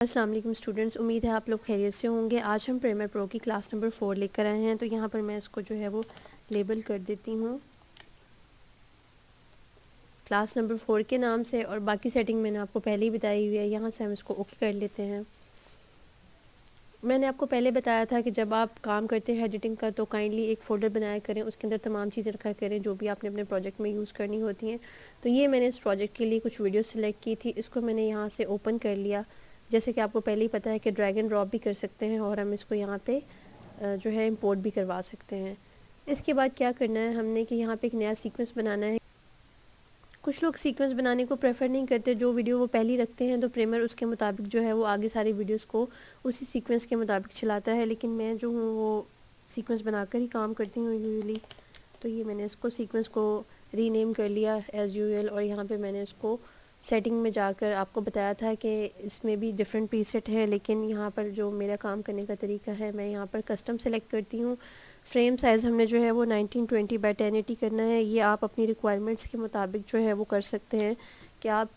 السلام علیکم اسٹوڈنٹس، امید ہے آپ لوگ خیریت سے ہوں گے۔ آج ہم پریمیئر پرو کی کلاس نمبر 4 لے کر آئے ہیں، تو یہاں پر میں اس کو جو ہے وہ لیبل کر دیتی ہوں کلاس نمبر 4 کے نام سے، اور باقی سیٹنگ میں نے آپ کو پہلے ہی بتائی ہوئی ہے۔ یہاں سے ہم اس کو اوکے کر لیتے ہیں۔ میں نے آپ کو پہلے بتایا تھا کہ جب آپ کام کرتے ہیں ایڈیٹنگ کا تو کائنڈلی ایک فولڈر بنایا کریں، اس کے اندر تمام چیزیں رکھا کریں جو بھی آپ نے اپنے پروجیکٹ میں یوز کرنی ہوتی ہیں۔ تو یہ میں نے اس پروجیکٹ کے لیے کچھ ویڈیو سلیکٹ کی تھی، اس کو میں نے یہاں سے اوپن کر لیا۔ جیسے کہ آپ کو پہلے ہی پتہ ہے کہ ڈریگ اینڈ ڈراپ بھی کر سکتے ہیں، اور ہم اس کو یہاں پہ جو ہے امپورٹ بھی کروا سکتے ہیں۔ اس کے بعد کیا کرنا ہے ہم نے کہ یہاں پہ ایک نیا سیکوینس بنانا ہے۔ کچھ لوگ سیکوینس بنانے کو پریفر نہیں کرتے، جو ویڈیو وہ پہلی رکھتے ہیں تو پریمیئر اس کے مطابق جو ہے وہ آگے ساری ویڈیوز کو اسی سیکوینس کے مطابق چلاتا ہے، لیکن میں جو ہوں وہ سیکوینس بنا کر ہی کام کرتی ہوں یوزلی۔ تو یہ میں نے اس کو سیکوینس کو ری نیم کر لیا ایز یوزول، اور یہاں پہ میں نے اس کو سیٹنگ میں جا کر آپ کو بتایا تھا کہ اس میں بھی ڈیفرنٹ پریسیٹ ہے، لیکن یہاں پر جو میرا کام کرنے کا طریقہ ہے، میں یہاں پر کسٹم سلیکٹ کرتی ہوں۔ فریم سائز ہم نے جو ہے وہ 1920x1080 کرنا ہے۔ یہ آپ اپنی ریکوائرمنٹس کے مطابق جو ہے وہ کر سکتے ہیں کہ آپ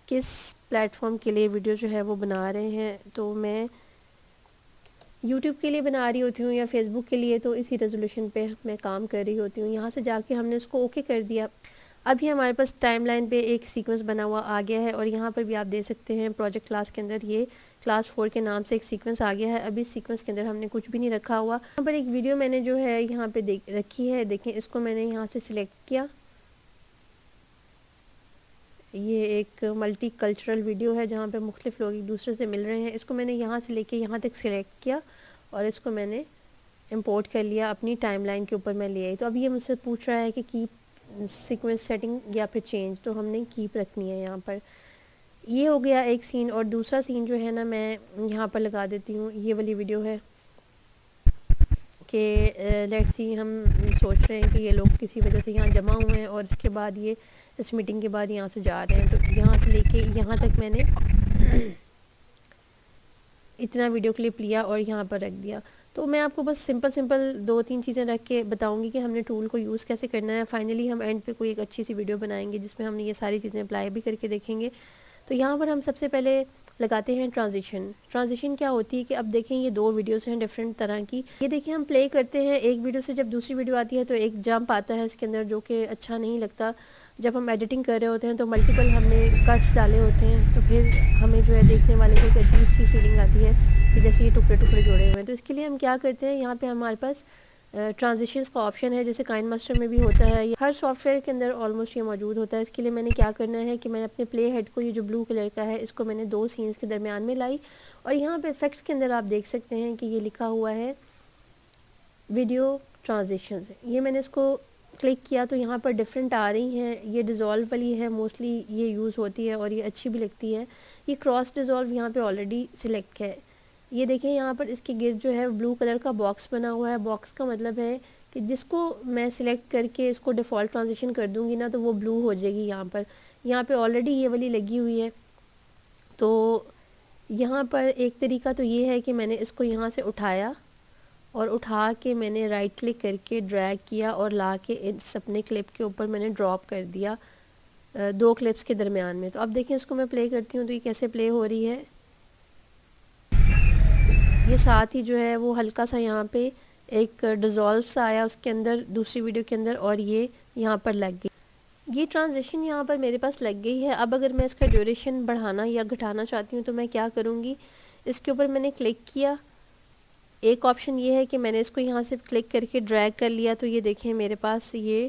کس پلیٹ فارم کے لیے ویڈیو جو ہے وہ بنا رہے ہیں۔ تو میں یوٹیوب کے لیے بنا رہی ہوتی ہوں یا فیس بک کے لیے، تو اسی ریزولوشن پہ میں کام کر رہی ہوتی ہوں۔ یہاں سے جا کے ہم نے اس کو اوکے کر دیا۔ ابھی ہمارے پاس ٹائم لائن پہ ایک سیکوینس بنا ہوا آ گیا ہے، اور یہاں پر بھی آپ دیکھ سکتے ہیں پروجیکٹ کلاس کے اندر یہ کلاس 4 کے نام سے ایک سیکوینس آ گیا ہے۔ ابھی اس سیکوینس کے اندر ہم نے کچھ بھی نہیں رکھا ہوا۔ یہاں پر ایک ویڈیو میں نے جو ہے یہاں پہ رکھی ہے، دیکھیں اس کو میں نے یہاں سے سلیکٹ کیا۔ یہ ایک ملٹی کلچرل ویڈیو ہے جہاں پہ مختلف لوگ ایک دوسرے سے مل رہے ہیں۔ اس کو میں نے یہاں سے لے کے یہاں تک سلیکٹ کیا، اور اس کو میں نے امپورٹ کر لیا، اپنی ٹائم لائن کے اوپر میں لے آئی۔ تو اب یہ مجھ سے پوچھ رہا ہے کہ کیپ سیکوینس سیٹنگ یا پھر چینج، تو ہم نے کیپ رکھنی ہے یہاں پر۔ یہ ہو گیا ایک سین، اور دوسرا سین جو ہے نا میں یہاں پر لگا دیتی ہوں۔ یہ والی ویڈیو ہے کہ لیٹس سی، ہم سوچ رہے ہیں کہ یہ لوگ کسی وجہ سے یہاں جمع ہوئے ہیں، اور اس کے بعد یہ اس میٹنگ کے بعد یہاں سے جا رہے ہیں۔ تو یہاں سے لے کے یہاں تک میں نے اتنا ویڈیو کلپ لیا اور یہاں پر رکھ دیا۔ تو میں آپ کو بس سمپل 2-3 چیزیں رکھ کے بتاؤں گی کہ ہم نے ٹول کو یوز کیسے کرنا ہے۔ فائنلی ہم اینڈ پہ کوئی ایک اچھی سی ویڈیو بنائیں گے جس میں ہم نے یہ ساری چیزیں اپلائی بھی کر کے دیکھیں گے۔ تو یہاں پر ہم سب سے پہلے لگاتے ہیں ٹرانزیشن کیا ہوتی ہے کہ اب دیکھیں یہ 2 ویڈیوز ہیں ڈیفرنٹ طرح کی۔ یہ دیکھیں ہم پلے کرتے ہیں ایک ویڈیو سے، جب دوسری ویڈیو آتی ہے تو ایک جمپ آتا ہے اس کے اندر، جو کہ اچھا نہیں لگتا۔ جب ہم ایڈیٹنگ کر رہے ہوتے ہیں تو ملٹیپل ہم نے کٹس ڈالے ہوتے ہیں، تو پھر ہمیں جو ہے دیکھنے والے کو ایک عجیب سی فیلنگ آتی ہے کہ جیسے یہ ٹکڑے جوڑے ہوئے ہیں۔ تو اس کے لیے ہم کیا کرتے ہیں، یہاں پہ ہمارے پاس ٹرانزیشنز کا آپشن ہے، جیسے کائن ماسٹر میں بھی ہوتا ہے، ہر سافٹ ویئر کے اندر آلموسٹ یہ موجود ہوتا ہے۔ اس کے لیے میں نے کیا کرنا ہے کہ میں اپنے پلے ہیڈ کو، یہ جو بلو کلر کا ہے، اس کو میں نے 2 سینز کے درمیان میں لائی، اور یہاں پہ افیکٹس کے اندر آپ دیکھ سکتے ہیں کہ یہ لکھا ہوا ہے ویڈیو ٹرانزیشنز۔ یہ میں نے اس کو کلک کیا تو یہاں پر ڈیفرنٹ آ رہی ہیں۔ یہ ڈیزولو والی ہے، موسٹلی یہ یوز ہوتی ہے اور یہ اچھی بھی لگتی ہے۔ یہ کراس ڈیزولو یہاں پہ آلریڈی سلیکٹ ہے۔ یہ دیکھیں یہاں پر اس کے گرد جو ہے بلو کلر کا باکس بنا ہوا ہے۔ باکس کا مطلب ہے کہ جس کو میں سلیکٹ کر کے اس کو ڈیفالٹ ٹرانزیشن کر دوں گی نا تو وہ بلو ہو جائے گی۔ یہاں پہ آلریڈی یہ والی لگی ہوئی ہے۔ تو یہاں پر ایک طریقہ تو یہ ہے کہ میں نے اس کو یہاں سے اٹھایا، اور اٹھا کے میں نے رائٹ کلک کر کے ڈریگ کیا اور لا کے اس اپنے کلپ کے اوپر میں نے ڈراپ کر دیا 2 کلپس کے درمیان میں۔ تو اب دیکھیں اس کو میں پلے کرتی ہوں تو یہ کیسے پلے ہو رہی ہے۔ یہ ساتھ ہی جو ہے وہ ہلکا سا یہاں پہ ایک ڈیزولو سا آیا اس کے اندر، دوسری ویڈیو کے اندر، اور یہ یہاں پر لگ گئی۔ یہ ٹرانزیشن یہاں پر میرے پاس لگ گئی ہے۔ اب اگر میں اس کا ڈیوریشن بڑھانا یا گھٹانا چاہتی ہوں تو میں کیا کروں گی، اس کے اوپر میں نے کلک کیا۔ ایک آپشن یہ ہے کہ میں نے اس کو یہاں سے کلک کر کے ڈریگ کر لیا، تو یہ دیکھیں میرے پاس یہ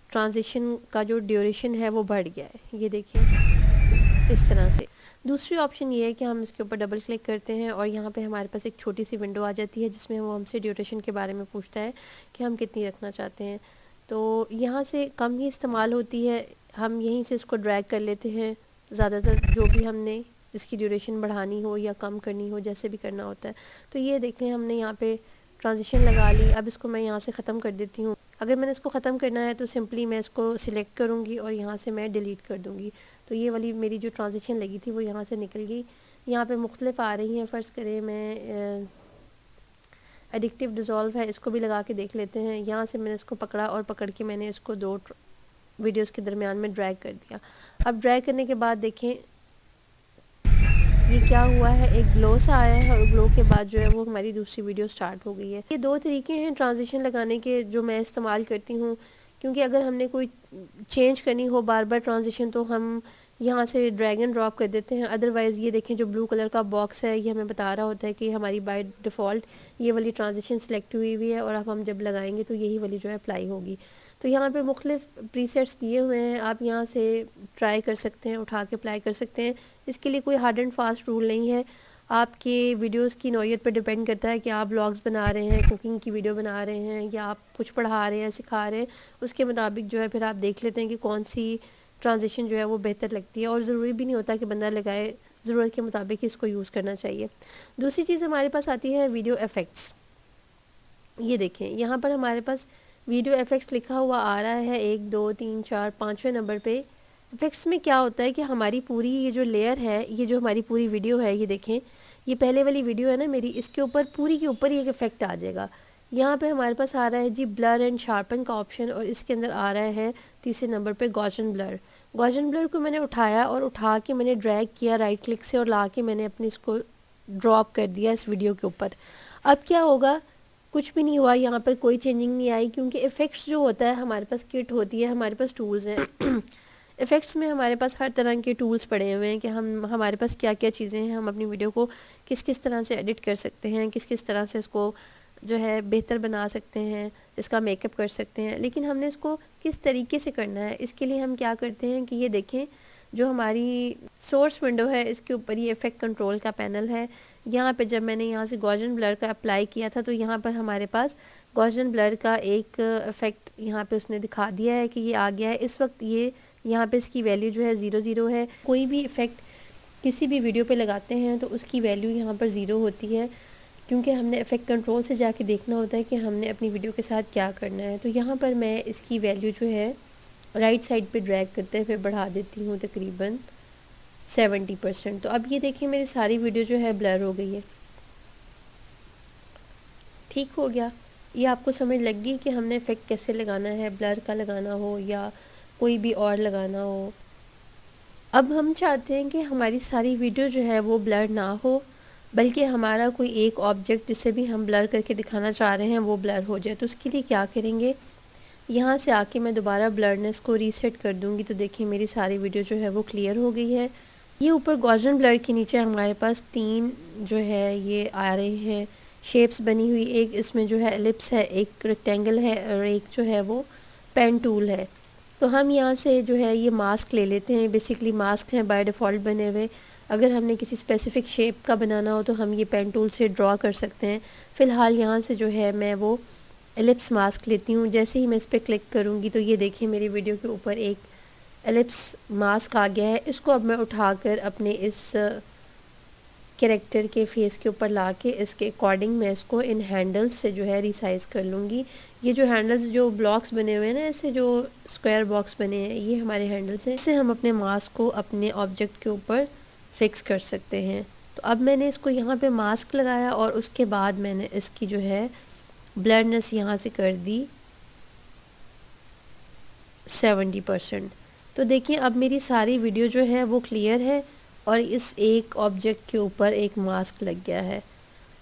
ٹرانزیشن کا جو ڈیوریشن ہے وہ بڑھ گیا ہے، یہ دیکھیں اس طرح سے۔ دوسری آپشن یہ ہے کہ ہم اس کے اوپر ڈبل کلک کرتے ہیں، اور یہاں پہ ہمارے پاس ایک چھوٹی سی ونڈو آ جاتی ہے جس میں وہ ہم سے ڈیوریشن کے بارے میں پوچھتا ہے کہ ہم کتنی رکھنا چاہتے ہیں۔ تو یہاں سے کم ہی استعمال ہوتی ہے، ہم یہیں سے اس کو ڈریگ کر لیتے ہیں۔ زیادہ تر جو بھی ہم نے اس کی ڈیوریشن بڑھانی ہو یا کم کرنی ہو، جیسے بھی کرنا ہوتا ہے۔ تو یہ دیکھیں ہم نے یہاں پہ ٹرانزیشن لگا لی۔ اب اس کو میں یہاں سے ختم کر دیتی ہوں۔ اگر میں نے اس کو ختم کرنا ہے تو سمپلی میں اس کو سلیکٹ کروں گی اور یہاں سے میں ڈیلیٹ کر دوں گی۔ تو یہ والی میری جو ٹرانزیشن لگی تھی وہ یہاں سے نکل گئی۔ یہاں پہ مختلف آ رہی ہیں، فرض کریں میں ایڈکٹیو ڈیزولو ہے، اس کو بھی لگا کے دیکھ لیتے ہیں۔ یہاں سے میں نے اس کو پکڑا اور پکڑ کے میں نے اس کو 2 ویڈیوز کے درمیان میں ڈریگ کر دیا۔ اب ڈریگ کرنے کے بعد دیکھیں یہ کیا ہوا ہے، ایک گلو سا آیا ہے اور گلو کے بعد جو ہے وہ ہماری دوسری ویڈیو سٹارٹ ہو گئی ہے۔ یہ دو طریقے ہیں ٹرانزیشن لگانے کے جو میں استعمال کرتی ہوں، کیونکہ اگر ہم نے کوئی چینج کرنی ہو بار بار ٹرانزیشن تو ہم یہاں سے ڈریگ اینڈ ڈراپ کر دیتے ہیں، ادروائز یہ دیکھیں جو بلو کلر کا باکس ہے یہ ہمیں بتا رہا ہوتا ہے کہ ہماری بائی ڈیفالٹ یہ والی ٹرانزیشن سلیکٹ ہوئی ہوئی ہے اور اب ہم جب لگائیں گے تو یہی والی جو ہے اپلائی ہوگی۔ تو یہاں پہ مختلف پری سیٹس دیے ہوئے ہیں، آپ یہاں سے ٹرائی کر سکتے ہیں، اٹھا کے اپلائی کر سکتے ہیں۔ اس کے لیے کوئی ہارڈ اینڈ فاسٹ رول نہیں ہے، آپ کے ویڈیوز کی نوعیت پر ڈیپینڈ کرتا ہے کہ آپ ولاگز بنا رہے ہیں، کوکنگ کی ویڈیو بنا رہے ہیں یا آپ کچھ پڑھا رہے ہیں، سکھا رہے ہیں، اس کے مطابق جو ہے پھر آپ دیکھ لیتے ہیں کہ کون سی ٹرانزیشن جو ہے وہ بہتر لگتی ہے، اور ضروری بھی نہیں ہوتا کہ بندہ لگائے، ضرورت کے مطابق اس کو یوز کرنا چاہیے۔ دوسری چیز ہمارے پاس آتی ہے ویڈیو ایفیکٹس۔ یہ دیکھیں یہاں پر ہمارے پاس ویڈیو ایفیکٹس لکھا ہوا آ رہا ہے 1 2 3 4 5ویں نمبر پہ۔ ایفیکٹس میں کیا ہوتا ہے کہ ہماری پوری یہ جو لیئر ہے، یہ جو ہماری پوری ویڈیو ہے، یہ دیکھیں یہ پہلے والی ویڈیو ہے نا میری، اس کے اوپر پوری کے اوپر ایک ایفیکٹ آ جائے گا۔ یہاں پہ ہمارے پاس آ رہا ہے جی بلر اینڈ شارپن کا آپشن، اور اس کے اندر آ رہا ہے تیسرے نمبر پہ گوشن بلر۔ گوشن بلر کو میں نے اٹھایا اور اٹھا کے میں نے ڈریگ کیا رائٹ کلک سے اور لا کے میں نے اپنے اس کو ڈراپ کر دیا اس ویڈیو کے اوپر۔ اب کیا ہوگا، کچھ بھی نہیں ہوا، یہاں پر کوئی چینجنگ نہیں آئی، کیونکہ ایفیکٹس جو ہوتا ہے ہمارے پاس کٹ ہوتی ہے، ہمارے پاس ٹولز ہیں ایفیکٹس میں ہمارے پاس ہر طرح کے ٹولز پڑے ہوئے ہیں کہ ہمارے پاس کیا کیا چیزیں ہیں، ہم اپنی ویڈیو کو کس کس طرح سے ایڈٹ کر سکتے ہیں، کس کس طرح سے اس کو جو ہے بہتر بنا سکتے ہیں، اس کا میک اپ کر سکتے ہیں، لیکن ہم نے اس کو کس طریقے سے کرنا ہے، اس کے لیے ہم کیا کرتے ہیں کہ یہ دیکھیں جو ہماری سورس ونڈو ہے اس کے اوپر یہ ایفیکٹ کنٹرول کا پینل ہے۔ یہاں پہ جب میں نے یہاں سے گوشن بلر کا اپلائی کیا تھا تو یہاں پر ہمارے پاس گوشن بلر کا ایک ایفیکٹ یہاں پہ اس نے دکھا دیا ہے کہ یہ آ گیا ہے۔ اس وقت یہ یہاں پہ اس کی ویلیو جو ہے 00 ہے۔ کوئی بھی ایفیکٹ کسی بھی ویڈیو پہ لگاتے ہیں تو اس کی ویلیو یہاں پر 0 ہوتی ہے، کیونکہ ہم نے ایفیکٹ کنٹرول سے جا کے دیکھنا ہوتا ہے کہ ہم نے اپنی ویڈیو کے ساتھ کیا کرنا ہے۔ تو یہاں پر میں اس کی ویلیو جو ہے رائٹ سائڈ پہ ڈریگ کرتے پھر بڑھا دیتی ہوں تقریباً 70%۔ تو اب یہ دیکھیں میری ساری ویڈیو جو ہے بلر ہو گئی ہے، ٹھیک ہو گیا۔ یہ آپ کو سمجھ لگ گئی کہ ہم نے ایفیکٹ کیسے لگانا ہے، بلر کا لگانا ہو یا کوئی بھی اور لگانا ہو۔ اب ہم چاہتے ہیں کہ ہماری ساری ویڈیو جو ہے وہ بلر نہ ہو، بلکہ ہمارا کوئی ایک آبجیکٹ جسے بھی ہم بلر کر کے دکھانا چاہ رہے ہیں وہ بلر ہو جائے۔ تو اس کے لیے کیا کریں گے، یہاں سے آ کے میں دوبارہ بلرنس کو ریسیٹ کر دوں گی تو دیکھیں میری ساری ویڈیو جو ہے وہ کلیئر ہو گئی ہے۔ یہ اوپر گوشن بلر کے نیچے ہمارے پاس 3 جو ہے یہ آ رہے ہیں شیپس بنی ہوئی، ایک اس میں جو ہے ایلپس ہے، ایک ریکٹینگل ہے اور ایک جو ہے وہ پین ٹول ہے۔ تو ہم یہاں سے جو ہے یہ ماسک لے لیتے ہیں، بیسیکلی ماسک ہیں بائی ڈیفالٹ بنے ہوئے، اگر ہم نے کسی اسپیسیفک شیپ کا بنانا ہو تو ہم یہ پین ٹول سے ڈرا کر سکتے ہیں۔ فی الحال یہاں سے جو ہے میں وہ ایلپس ماسک لیتی ہوں، جیسے ہی میں اس پہ کلک کروں گی تو یہ دیکھیں میری ویڈیو کے اوپر ایک ایلپس ماسک آ گیا ہے۔ اس کو اب میں اٹھا کر اپنے اس کریکٹر کے فیس کے اوپر لا کے اس کے اکارڈنگ میں اس کو ان ہینڈلز سے جو ہے ریسائز کر لوں گی۔ یہ جو ہینڈلز جو بلاکس بنے ہوئے ہیں نا، ایسے جو اسکوائر باکس بنے ہیں، یہ ہمارے ہینڈلز ہیں، اس سے ہم اپنے ماسک کو اپنے آبجیکٹ کے اوپر فکس کر سکتے ہیں۔ تو اب میں نے اس کو یہاں پہ ماسک لگایا اور اس کے بعد میں نے اس کی جو ہے بلرنس یہاں سے کر دی 70%۔ تو دیکھیں اب میری ساری ویڈیو جو ہے وہ کلیئر ہے اور اس ایک آبجیکٹ کے اوپر ایک ماسک لگ گیا ہے۔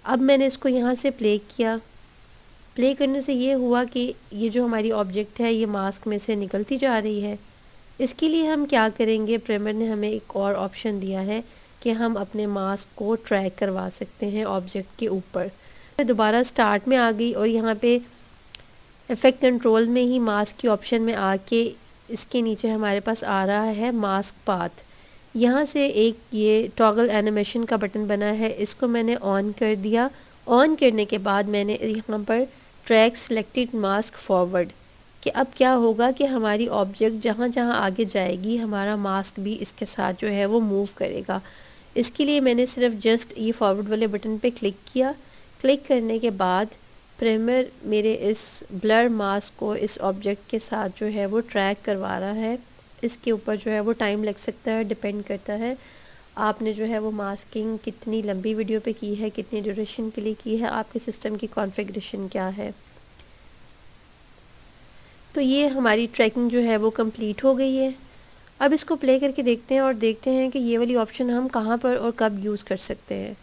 اب میں نے اس کو یہاں سے پلے کیا، پلے کرنے سے یہ ہوا کہ یہ جو ہماری آبجیکٹ ہے یہ ماسک میں سے نکلتی جا رہی ہے۔ اس کے لیے ہم کیا کریں گے، پریمر نے ہمیں ایک اور آپشن دیا ہے کہ ہم اپنے ماسک کو ٹریک کروا سکتے ہیں آبجیکٹ کے اوپر۔ میں دوبارہ سٹارٹ میں آ گئی اور یہاں پہ ایفیکٹ کنٹرول میں ہی ماسک کی آپشن میں آ کے اس کے نیچے ہمارے پاس آ رہا ہے ماسک پاتھ۔ یہاں سے ایک یہ ٹاگل اینیمیشن کا بٹن بنا ہے، اس کو میں نے آن کر دیا۔ آن کرنے کے بعد میں نے یہاں پر ٹریک سلیکٹڈ ماسک فارورڈ، کہ اب کیا ہوگا کہ ہماری آبجیکٹ جہاں جہاں آگے جائے گی ہمارا ماسک بھی اس کے ساتھ جو ہے وہ موو کرے گا۔ اس کے لیے میں نے صرف جسٹ یہ فارورڈ والے بٹن پہ کلک کیا۔ کلک کرنے کے بعد پریمر میرے اس بلر ماسک کو اس آبجیکٹ کے ساتھ جو ہے وہ ٹریک کروا رہا ہے۔ اس کے اوپر جو ہے وہ ٹائم لگ سکتا ہے، ڈیپینڈ کرتا ہے آپ نے جو ہے وہ ماسکنگ کتنی لمبی ویڈیو پہ کی ہے، کتنی ڈیوریشن کے لیے کی ہے، آپ کے سسٹم کی کانفیگریشن کیا ہے۔ تو یہ ہماری ٹریکنگ جو ہے وہ کمپلیٹ ہو گئی ہے۔ اب اس کو پلے کر کے دیکھتے ہیں اور دیکھتے ہیں کہ یہ والی آپشن ہم کہاں پر اور کب یوز کر سکتے ہیں۔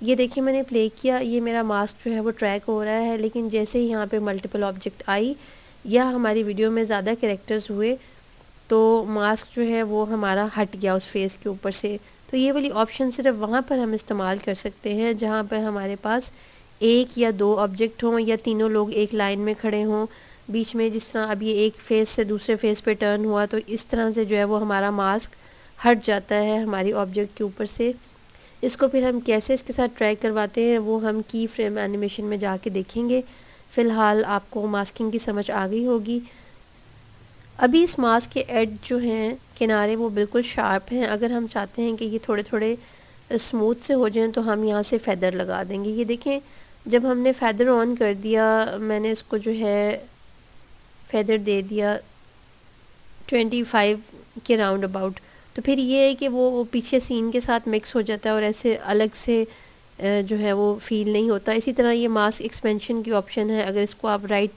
یہ دیکھیں میں نے پلے کیا، یہ میرا ماسک جو ہے وہ ٹریک ہو رہا ہے، لیکن جیسے ہی یہاں پہ ملٹیپل آبجیکٹ آئی یا ہماری ویڈیو میں زیادہ کریکٹرز ہوئے تو ماسک جو ہے وہ ہمارا ہٹ گیا اس فیس کے اوپر سے۔ تو یہ والی آپشن صرف وہاں پر ہم استعمال کر سکتے ہیں جہاں پر ہمارے پاس ایک یا دو آبجیکٹ ہوں یا تینوں لوگ ایک لائن میں کھڑے ہوں بیچ میں، جس طرح اب یہ ایک فیس سے دوسرے فیس پہ ٹرن ہوا تو اس طرح سے جو ہے وہ ہمارا ماسک ہٹ جاتا ہے ہماری آبجیکٹ کے اوپر سے۔ اس کو پھر ہم کیسے اس کے ساتھ ٹریک کرواتے ہیں وہ ہم کی فریم اینیمیشن میں جا کے دیکھیں گے۔ فی الحال آپ کو ماسکنگ کی سمجھ آ گئی ہوگی۔ ابھی اس ماسک کے ایڈ جو ہیں کنارے وہ بالکل شارپ ہیں، اگر ہم چاہتے ہیں کہ یہ تھوڑے تھوڑے اسموتھ سے ہو جائیں تو ہم یہاں سے فیدر لگا دیں گے۔ یہ دیکھیں جب ہم نے فیدر آن کر دیا، میں نے اس کو جو ہے فیدر دے دیا 25 کے راؤنڈ اباؤٹ، تو پھر یہ ہے کہ وہ پیچھے سین کے ساتھ مکس ہو جاتا ہے اور ایسے الگ سے جو ہے وہ فیل نہیں ہوتا۔ اسی طرح یہ ماسک ایکسپینشن کی آپشن ہے، اگر اس کو آپ رائٹ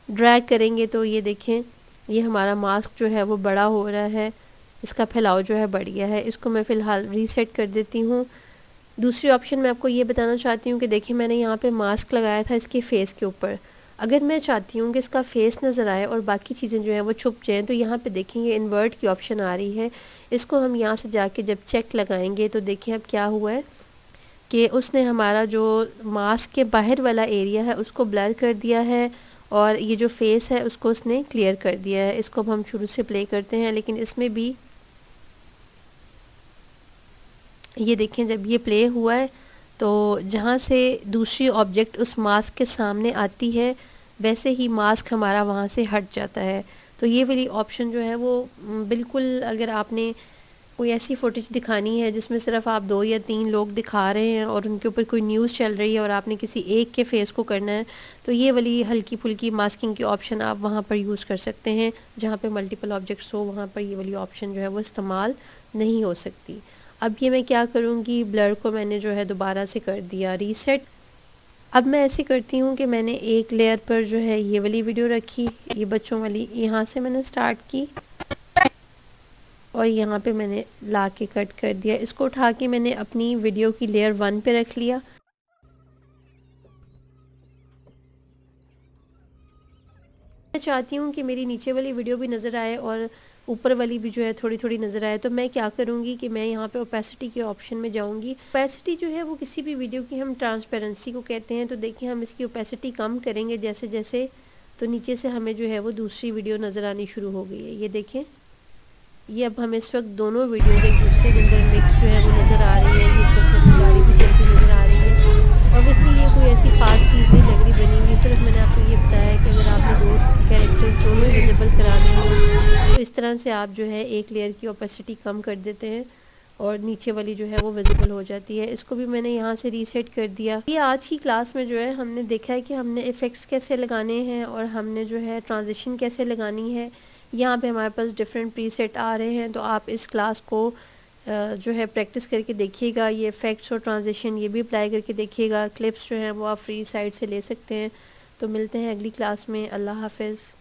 ڈریگ کریں گے تو یہ دیکھیں یہ ہمارا ماسک جو ہے وہ بڑا ہو رہا ہے، اس کا پھیلاؤ جو ہے بڑھ گیا ہے۔ اس کو میں فی الحال ریسیٹ کر دیتی ہوں۔ دوسری آپشن میں آپ کو یہ بتانا چاہتی ہوں کہ دیکھیں میں نے یہاں پہ ماسک لگایا تھا اس کے فیس کے اوپر، اگر میں چاہتی ہوں کہ اس کا فیس نظر آئے اور باقی چیزیں جو ہیں وہ چھپ جائیں تو یہاں پہ دیکھیں یہ انورٹ کی آپشن آ رہی ہے۔ اس کو ہم یہاں سے جا کے جب چیک لگائیں گے تو دیکھیں اب کیا ہوا ہے کہ اس نے ہمارا جو ماسک کے باہر والا ایریا ہے اس کو بلر کر دیا ہے اور یہ جو فیس ہے اس کو اس نے کلیئر کر دیا ہے۔ اس کو اب ہم شروع سے پلے کرتے ہیں، لیکن اس میں بھی یہ دیکھیں جب یہ پلے ہوا ہے تو جہاں سے دوسری آبجیکٹ اس ماسک کے سامنے آتی ہے ویسے ہی ماسک ہمارا وہاں سے ہٹ جاتا ہے۔ تو یہ والی آپشن جو ہے وہ بالکل، اگر آپ نے کوئی ایسی فوٹیج دکھانی ہے جس میں صرف آپ 2 یا 3 لوگ دکھا رہے ہیں اور ان کے اوپر کوئی نیوز چل رہی ہے اور آپ نے کسی ایک کے فیس کو کرنا ہے تو یہ والی ہلکی پھلکی ماسکنگ کی آپشن آپ وہاں پر یوز کر سکتے ہیں۔ جہاں پہ ملٹیپل آبجیکٹس ہو وہاں پر یہ والی آپشن جو ہے وہ استعمال نہیں ہو سکتی۔ اب یہ میں کیا کروں گی، بلر کو میں نے جو ہے دوبارہ سے کر دیا ریسیٹ۔ اب میں ایسے کرتی ہوں کہ میں نے ایک لیئر پر جو ہے یہ والی ویڈیو رکھی، یہ بچوں والی، یہاں سے میں نے سٹارٹ کی اور یہاں پہ میں نے لا کے کٹ کر دیا۔ اس کو اٹھا کے میں نے اپنی ویڈیو کی لیئر 1 پہ رکھ لیا۔ میں چاہتی ہوں کہ میری نیچے والی ویڈیو بھی نظر آئے اور اوپر والی بھی جو ہے تھوڑی تھوڑی نظر آئے، تو میں کیا کروں گی کہ میں یہاں پہ اوپیسٹی کے آپشن میں جاؤں گی۔ اوپیسٹی جو ہے وہ کسی بھی ویڈیو کی ہم ٹرانسپیرنسی کو کہتے ہیں، تو دیکھیں ہم اس کی اوپیسٹی کم کریں گے جیسے جیسے تو نیچے سے ہمیں جو ہے وہ دوسری ویڈیو نظر آنی شروع ہو گئی ہے۔ یہ دیکھیں یہ اب ہمیں اس وقت دونوں ویڈیوز ایک دوسرے کے اندر مکس جو ہے وہ نظر آ رہی ہے، یہ اوپر سے ہمیں گاڑی بھی چلتی نظر آ رہی ہے۔ اوبویسلی یہ کوئی ایسی خاص چیز نہیں لگ رہی بنی ہوئی، صرف میں نے آپ کو یہ بتایا ہے کہ اگر آپ نے 2 کیریکٹرز دونوں ہی ویزیبل کرانے ہوں تو اس طرح سے آپ جو ہے ایک لیئر کی اوپیسٹی کم کر دیتے ہیں اور نیچے والی جو ہے وہ ویزیبل ہو جاتی ہے۔ اس کو بھی میں نے یہاں سے ریسیٹ کر دیا۔ یہ آج کی کلاس میں جو ہے ہم نے دیکھا ہے کہ ہم نے ایفیکٹس کیسے لگانے ہیں اور ہم نے جو ہے ٹرانزیشن کیسے لگانی ہے۔ یہاں پہ ہمارے پاس ڈیفرنٹ پری سیٹ آ رہے ہیں، تو آپ اس کلاس کو جو ہے پریکٹس کر کے دیکھیے گا۔ یہ ایفیکٹس اور ٹرانزیشن یہ بھی اپلائی کر کے دیکھیے گا۔ کلپس جو ہیں وہ آپ فری سائٹ سے لے سکتے ہیں۔ تو ملتے ہیں اگلی کلاس میں۔ اللہ حافظ۔